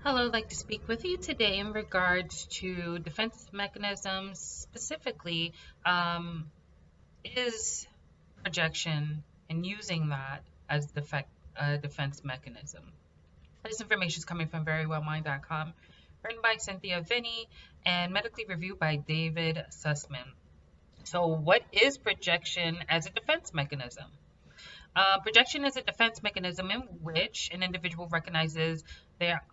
Hello, I'd like to speak with you today in regards to defense mechanisms. Specifically, um, is projection and using that as defense mechanism. This information is coming from verywellmind.com, written by Cynthia Vinny, and medically reviewed by David Sussman. So, what is projection as a defense mechanism? Projection is a defense mechanism in which an individual recognizes their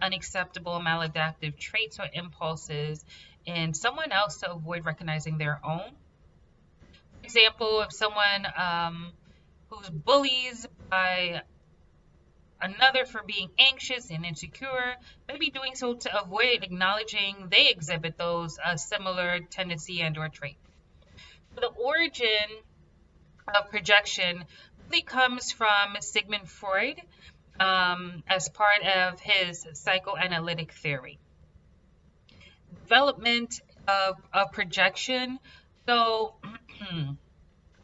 unacceptable maladaptive traits or impulses in someone else to avoid recognizing their own. For example, if someone who's bullies by another for being anxious and insecure, may be doing so to avoid acknowledging they exhibit those similar tendency and or trait. So the origin of projection really comes from Sigmund Freud as part of his psychoanalytic theory. Development of projection. So,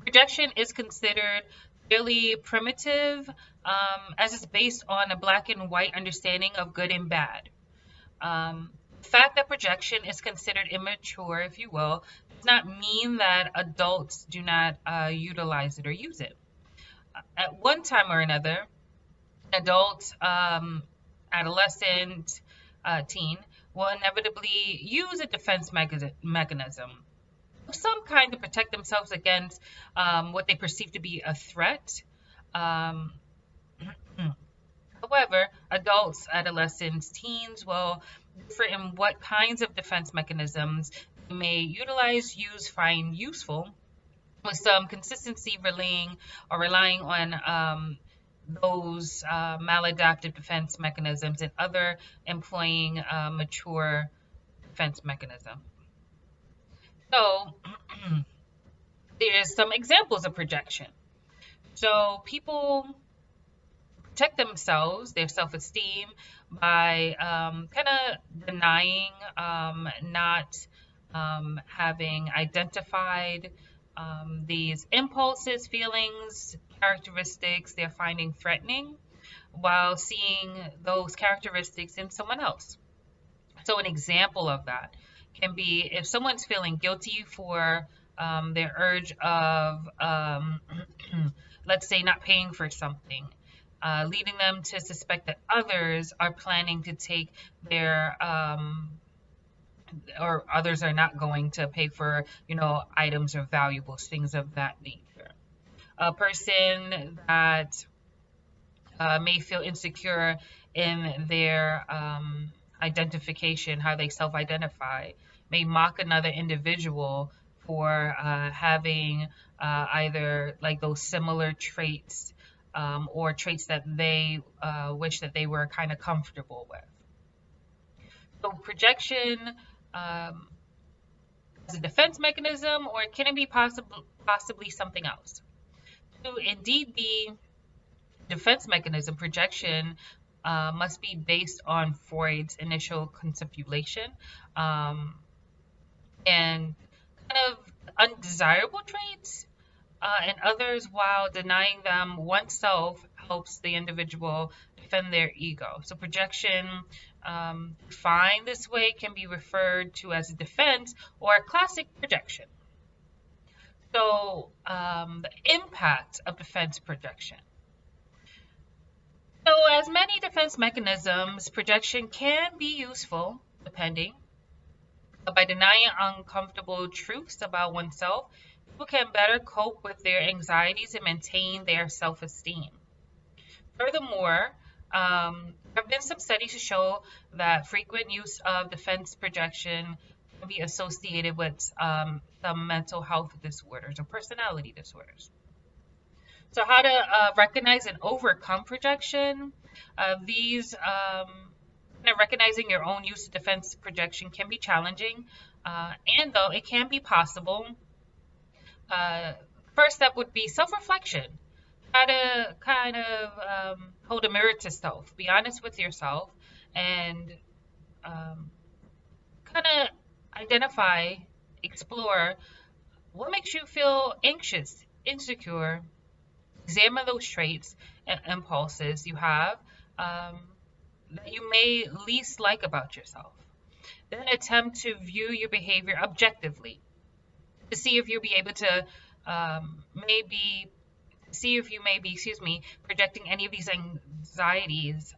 projection is considered really primitive as it's based on a black and white understanding of good and bad. The fact that projection is considered immature, if you will, does not mean that adults do not utilize it or use it. At one time or another, adults, adolescent, teen will inevitably use a defense mechanism of some kind to protect themselves against what they perceive to be a threat. Um, However, adults, adolescents, teens will differ in what kinds of defense mechanisms they may utilize, use, find useful, with some consistency relying on those maladaptive defense mechanisms and other employing mature defense mechanism. So there's some examples of projection. So people protect themselves, their self-esteem, by kind of denying, not having identified these impulses, feelings, characteristics they're finding threatening while seeing those characteristics in someone else. So, an example of that can be if someone's feeling guilty for their urge of, let's say, not paying for something, leading them to suspect that others are planning to take their or others are not going to pay for, items or valuables, things of that nature. A person that may feel insecure in their identification, how they self-identify, may mock another individual for having either like those similar traits or traits that they wish that they were kind of comfortable with. So projection as a defense mechanism, or can it be possibly something else? To indeed be defense mechanism, projection must be based on Freud's initial conceptualization and kind of undesirable traits and others, while denying them oneself helps the individual defend their ego. So projection, defined this way, can be referred to as a defense or a classic projection. So the impact of defense projection. So as many defense mechanisms, projection can be useful, depending. By denying uncomfortable truths about oneself, people can better cope with their anxieties and maintain their self-esteem. Furthermore, there have been some studies to show that frequent use of defense projection can be associated with some mental health disorders or personality disorders. So how to recognize and overcome projection. Recognizing your own use of defense projection can be challenging, and though it can be possible, first step would be self-reflection. Try to kind of hold a mirror to self. Be honest with yourself and kind of identify, explore what makes you feel anxious, insecure. Examine those traits and impulses you have. that you may least like about yourself. Then attempt to view your behavior objectively to see if you'll be able to maybe see if you may be, excuse me, projecting any of these anxieties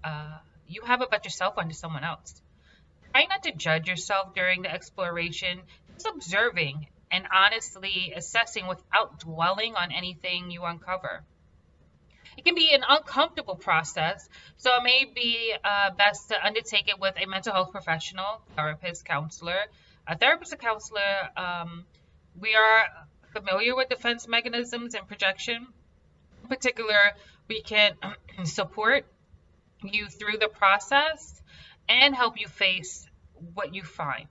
you have about yourself onto someone else. Try not to judge yourself during the exploration, just observing and honestly assessing without dwelling on anything you uncover. It can be an uncomfortable process, so it may be best to undertake it with a mental health professional, therapist, counselor. A therapist or counselor, we are familiar with defense mechanisms and projection. In particular, we can support you through the process and help you face what you find.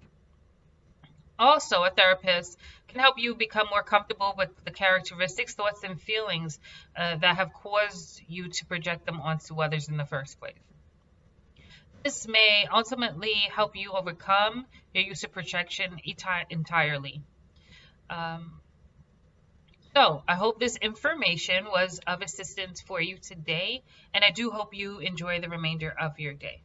Also, a therapist can help you become more comfortable with the characteristics, thoughts, and feelings that have caused you to project them onto others in the first place. This may ultimately help you overcome your use of projection entirely. Um, so, I hope this information was of assistance for you today, and I do hope you enjoy the remainder of your day.